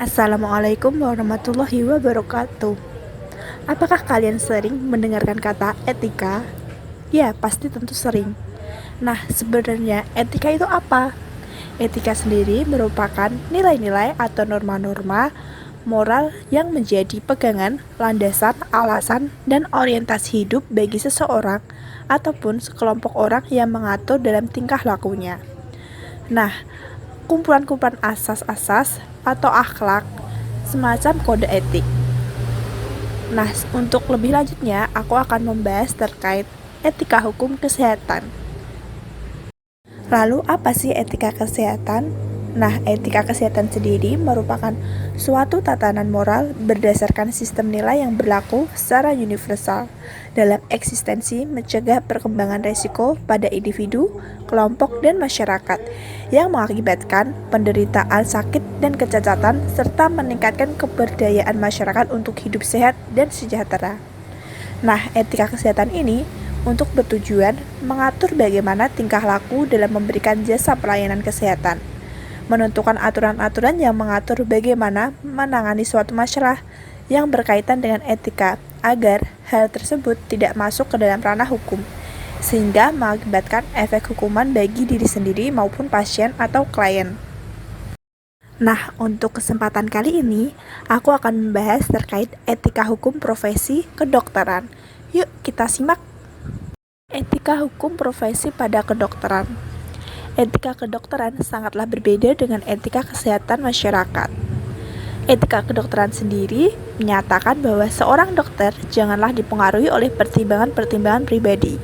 Assalamualaikum warahmatullahi wabarakatuh. Apakah kalian sering mendengarkan kata etika? Ya, pasti tentu sering. Nah, sebenarnya etika itu apa? Etika sendiri merupakan nilai-nilai atau norma-norma moral yang menjadi pegangan, landasan, alasan, dan orientasi hidup bagi seseorang ataupun sekelompok orang yang mengatur dalam tingkah lakunya. Nah, kumpulan-kumpulan asas-asas atau akhlak semacam kode etik. Nah, untuk lebih lanjutnya, aku akan membahas terkait etika hukum kesehatan. Lalu, apa sih etika kesehatan? Nah, etika kesehatan sendiri merupakan suatu tatanan moral berdasarkan sistem nilai yang berlaku secara universal dalam eksistensi mencegah perkembangan resiko pada individu, kelompok, dan masyarakat yang mengakibatkan penderitaan sakit dan kecacatan serta meningkatkan keberdayaan masyarakat untuk hidup sehat dan sejahtera. Nah, etika kesehatan ini untuk bertujuan mengatur bagaimana tingkah laku dalam memberikan jasa pelayanan kesehatan, menentukan aturan-aturan yang mengatur bagaimana menangani suatu masalah yang berkaitan dengan etika agar hal tersebut tidak masuk ke dalam ranah hukum, sehingga mengakibatkan efek hukuman bagi diri sendiri maupun pasien atau klien. Nah, untuk kesempatan kali ini, aku akan membahas terkait etika hukum profesi kedokteran. Yuk, kita simak. Etika hukum profesi pada kedokteran. Etika kedokteran sangatlah berbeda dengan etika kesehatan masyarakat. Etika kedokteran sendiri menyatakan bahwa seorang dokter janganlah dipengaruhi oleh pertimbangan-pertimbangan pribadi.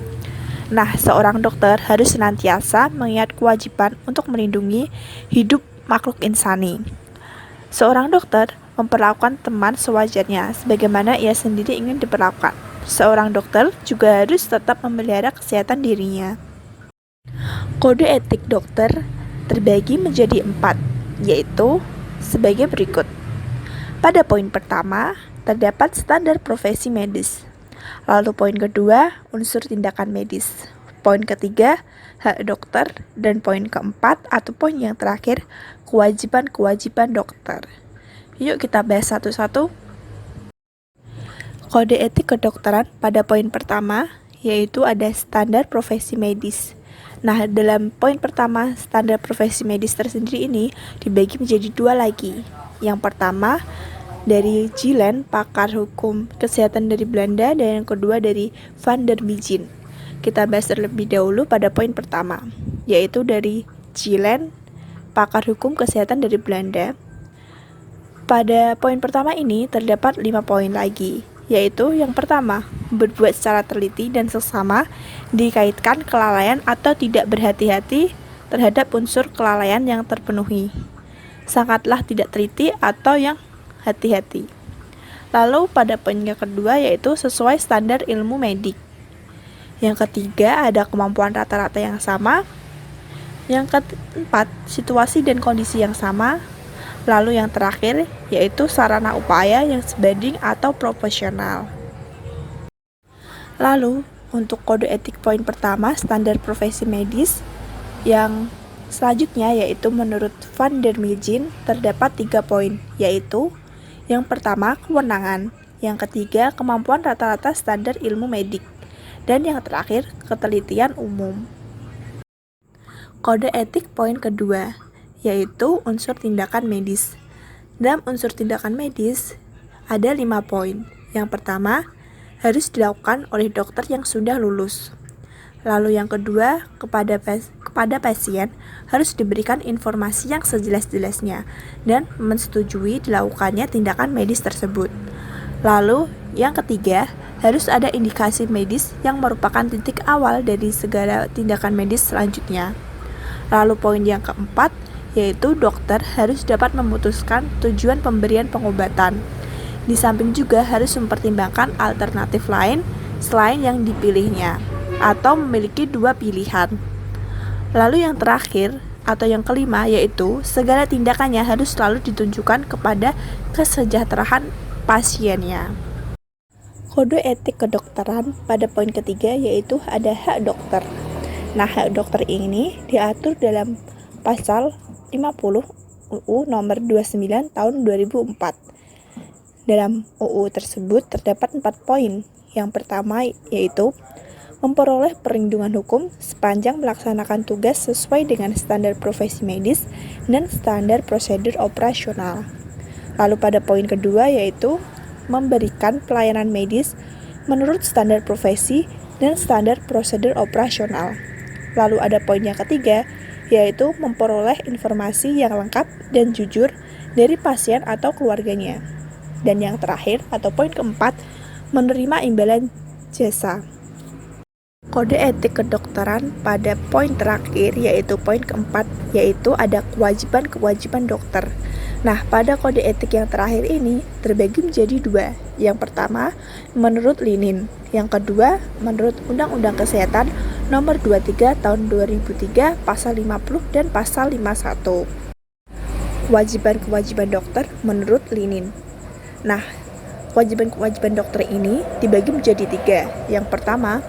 Nah, seorang dokter harus senantiasa mengingat kewajiban untuk melindungi hidup makhluk insani. Seorang dokter memperlakukan teman sewajarnya sebagaimana ia sendiri ingin diperlakukan. Seorang dokter juga harus tetap memelihara kesehatan dirinya. Kode etik dokter terbagi menjadi 4, yaitu sebagai berikut. Pada poin pertama, terdapat standar profesi medis. Lalu poin kedua, unsur tindakan medis. Poin ketiga, hak dokter. Dan poin keempat atau poin yang terakhir, kewajiban-kewajiban dokter. Yuk kita bahas satu-satu. Kode etik kedokteran pada poin pertama, yaitu ada standar profesi medis. Nah, dalam poin pertama, standar profesi medis tersendiri ini dibagi menjadi 2 lagi. Yang pertama, dari Gielen, pakar hukum kesehatan dari Belanda, dan yang kedua dari Van der Bijl. Kita bahas terlebih dahulu pada poin pertama, yaitu dari Gielen, pakar hukum kesehatan dari Belanda. Pada poin pertama ini terdapat 5 poin lagi, yaitu yang pertama, berbuat secara teliti dan seksama dikaitkan kelalaian atau tidak berhati-hati terhadap unsur kelalaian yang terpenuhi. Sangatlah tidak teliti atau yang hati-hati. Lalu pada poin yang kedua yaitu sesuai standar ilmu medik. Yang ketiga ada kemampuan rata-rata yang sama. Yang keempat situasi dan kondisi yang sama. Lalu yang terakhir yaitu sarana upaya yang sebanding atau proporsional. Lalu untuk kode etik poin pertama standar profesi medis yang selanjutnya yaitu menurut Van der Bijl terdapat 3 poin, yaitu yang pertama kewenangan, yang ketiga kemampuan rata-rata standar ilmu medik, dan yang terakhir ketelitian umum. Kode etik poin kedua yaitu unsur tindakan medis. Dalam unsur tindakan medis ada 5 poin. Yang pertama, harus dilakukan oleh dokter yang sudah lulus. Lalu yang kedua, kepada pasien harus diberikan informasi yang sejelas-jelasnya dan menyetujui dilakukannya tindakan medis tersebut. Lalu yang ketiga, harus ada indikasi medis yang merupakan titik awal dari segala tindakan medis selanjutnya. Lalu poin yang keempat, yaitu dokter harus dapat memutuskan tujuan pemberian pengobatan. Di samping juga harus mempertimbangkan alternatif lain selain yang dipilihnya, atau memiliki 2 pilihan. Lalu yang terakhir atau yang kelima yaitu segala tindakannya harus selalu ditunjukkan kepada kesejahteraan pasiennya. Kode etik kedokteran pada poin ketiga yaitu ada hak dokter. Nah, hak dokter ini diatur dalam pasal 50 UU nomor 29 tahun 2004. Dalam UU tersebut terdapat 4 poin. Yang pertama yaitu memperoleh perlindungan hukum sepanjang melaksanakan tugas sesuai dengan standar profesi medis dan standar prosedur operasional. Lalu pada poin kedua yaitu memberikan pelayanan medis menurut standar profesi dan standar prosedur operasional. Lalu ada poin yang ketiga yaitu memperoleh informasi yang lengkap dan jujur dari pasien atau keluarganya. Dan yang terakhir atau poin keempat, menerima imbalan jasa. Kode etik kedokteran pada poin terakhir yaitu poin keempat, yaitu ada kewajiban-kewajiban dokter. Nah, pada kode etik yang terakhir ini terbagi menjadi 2. Yang pertama, menurut Linin. Yang kedua, menurut Undang-Undang Kesehatan Nomor 23 Tahun 2003 Pasal 50 dan Pasal 51. Kewajiban-kewajiban dokter menurut Linin. Nah, kewajiban-kewajiban dokter ini dibagi menjadi 3. Yang pertama,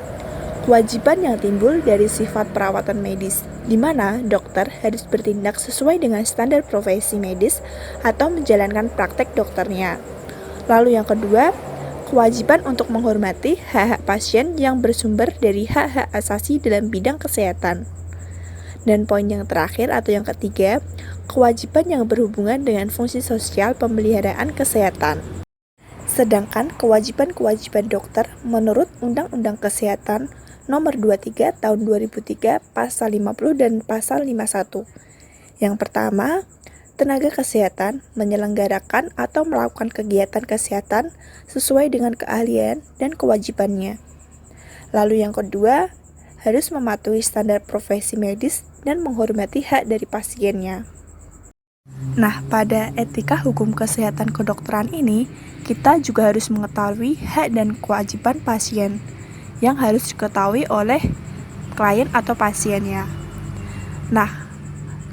kewajiban yang timbul dari sifat perawatan medis, di mana dokter harus bertindak sesuai dengan standar profesi medis atau menjalankan praktek dokternya. Lalu yang kedua, kewajiban untuk menghormati hak-hak pasien yang bersumber dari hak-hak asasi dalam bidang kesehatan. Dan poin yang terakhir atau yang ketiga, kewajiban yang berhubungan dengan fungsi sosial pemeliharaan kesehatan. Sedangkan kewajiban-kewajiban dokter menurut Undang-Undang Kesehatan Nomor 23 Tahun 2003 Pasal 50 dan Pasal 51. Yang pertama, tenaga kesehatan menyelenggarakan atau melakukan kegiatan kesehatan sesuai dengan keahlian dan kewajibannya. Lalu yang kedua, harus mematuhi standar profesi medis dan menghormati hak dari pasiennya. Nah, pada etika hukum kesehatan kedokteran ini, kita juga harus mengetahui hak dan kewajiban pasien yang harus diketahui oleh klien atau pasiennya. Nah,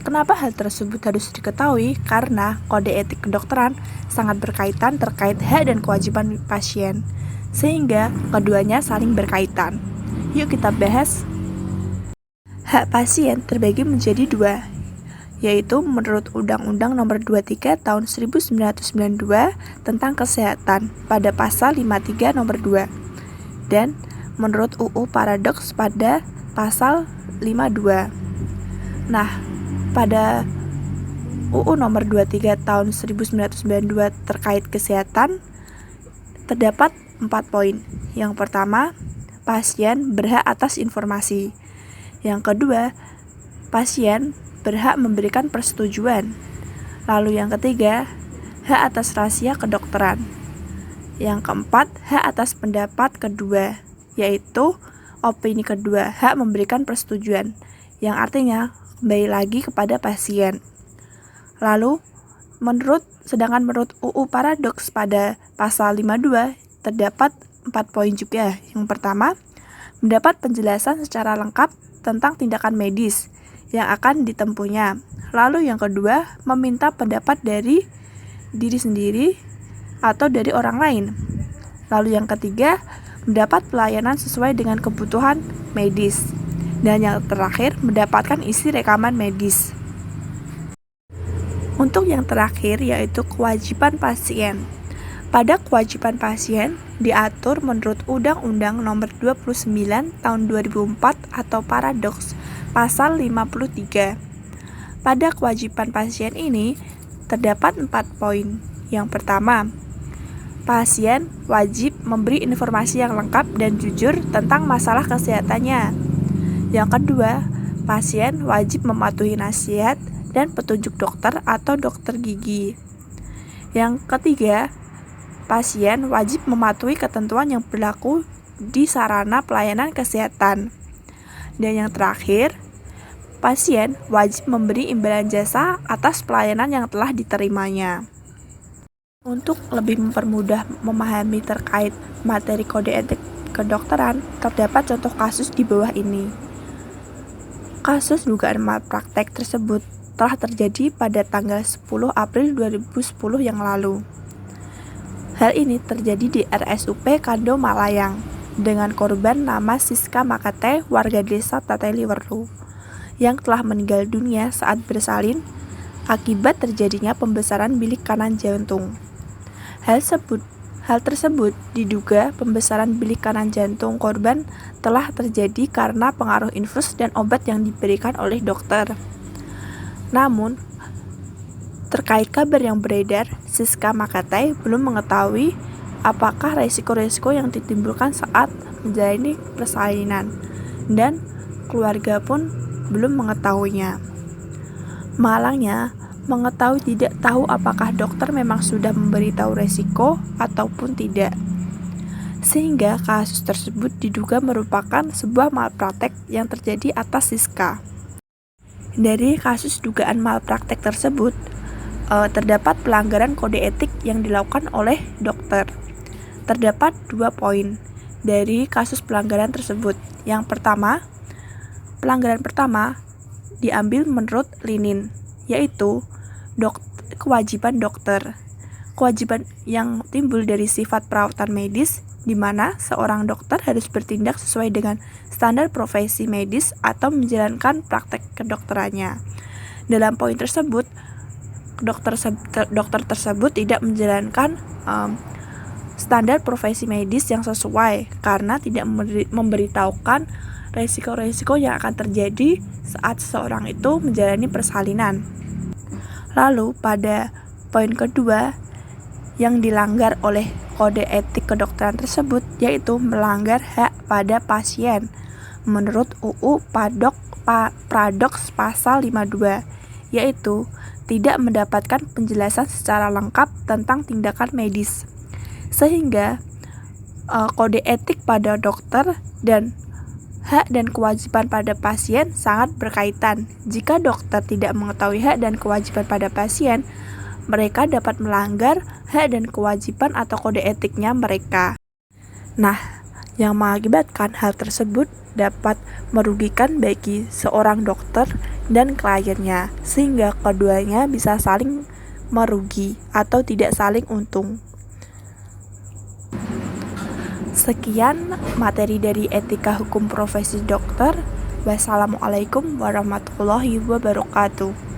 kenapa hal tersebut harus diketahui? Karena kode etik kedokteran sangat berkaitan terkait hak dan kewajiban pasien, sehingga keduanya saling berkaitan. Yuk kita bahas. Hak pasien terbagi menjadi 2, yaitu menurut Undang-Undang Nomor 23 Tahun 1992 tentang Kesehatan pada Pasal 53 Nomor 2, dan menurut UU Paradoks pada Pasal 52. Nah, pada UU Nomor 23 Tahun 1992 terkait kesehatan terdapat 4 poin. Yang pertama, pasien berhak atas informasi. Yang kedua, pasien berhak memberikan persetujuan. Lalu yang ketiga, hak atas rahasia kedokteran. Yang keempat, hak atas pendapat kedua, yaitu opini kedua, hak memberikan persetujuan, yang artinya kembali lagi kepada pasien. Lalu, sedangkan menurut UU Paradoks pada Pasal 52 terdapat 4 poin juga. Yang pertama, mendapat penjelasan secara lengkap tentang tindakan medis yang akan ditempuhnya. Lalu yang kedua, meminta pendapat dari diri sendiri atau dari orang lain. Lalu yang ketiga, mendapat pelayanan sesuai dengan kebutuhan medis. Dan yang terakhir, mendapatkan isi rekaman medis. Untuk yang terakhir yaitu kewajiban pasien. Pada kewajiban pasien diatur menurut Undang-Undang Nomor 29 Tahun 2004 atau Paradoks Pasal 53. Pada kewajiban pasien ini terdapat 4 poin. Yang pertama, pasien wajib memberi informasi yang lengkap dan jujur tentang masalah kesehatannya. Yang kedua, pasien wajib mematuhi nasihat dan petunjuk dokter atau dokter gigi. Yang ketiga, pasien wajib mematuhi ketentuan yang berlaku di sarana pelayanan kesehatan. Dan yang terakhir, pasien wajib memberi imbalan jasa atas pelayanan yang telah diterimanya. Untuk lebih mempermudah memahami terkait materi kode etik kedokteran, terdapat contoh kasus di bawah ini. Kasus dugaan malpraktek tersebut telah terjadi pada tanggal 10 April 2010 yang lalu. Hal ini terjadi di RSUP Kando Malayang dengan korban nama Siska Makate, warga desa Tateliwerlu, yang telah meninggal dunia saat bersalin akibat terjadinya pembesaran bilik kanan jantung. Hal tersebut diduga pembesaran bilik kanan jantung korban telah terjadi karena pengaruh infus dan obat yang diberikan oleh dokter. Namun, terkait kabar yang beredar, Siska Makatai belum mengetahui apakah resiko-resiko yang ditimbulkan saat menjalani persalinan, dan keluarga pun belum mengetahuinya. Malangnya, mengetahui tidak tahu apakah dokter memang sudah memberitahu resiko ataupun tidak. Sehingga kasus tersebut diduga merupakan sebuah malpraktek yang terjadi atas Siska. Dari kasus dugaan malpraktek tersebut, terdapat pelanggaran kode etik yang dilakukan oleh dokter. Terdapat 2 poin dari kasus pelanggaran tersebut. Yang pertama, pelanggaran pertama diambil menurut Linin, yaitu kewajiban dokter. Kewajiban yang timbul dari sifat perawatan medis, di mana seorang dokter harus bertindak sesuai dengan standar profesi medis atau menjalankan praktek kedokterannya. Dalam poin tersebut, dokter tersebut tidak menjalankan standar profesi medis yang sesuai karena tidak memberitahukan resiko-resiko yang akan terjadi saat seseorang itu menjalani persalinan. Lalu pada poin kedua yang dilanggar oleh kode etik kedokteran tersebut, yaitu melanggar hak pada pasien menurut UU Pradoks pasal 52, yaitu tidak mendapatkan penjelasan secara lengkap tentang tindakan medis. Sehingga kode etik pada dokter dan hak dan kewajiban pada pasien sangat berkaitan. Jika dokter tidak mengetahui hak dan kewajiban pada pasien, mereka dapat melanggar hak dan kewajiban atau kode etiknya mereka. Nah, yang mengakibatkan hal tersebut dapat merugikan bagi seorang dokter dan kliennya, sehingga keduanya bisa saling merugi atau tidak saling untung. Sekian materi dari etika hukum profesi dokter. Wassalamualaikum warahmatullahi wabarakatuh.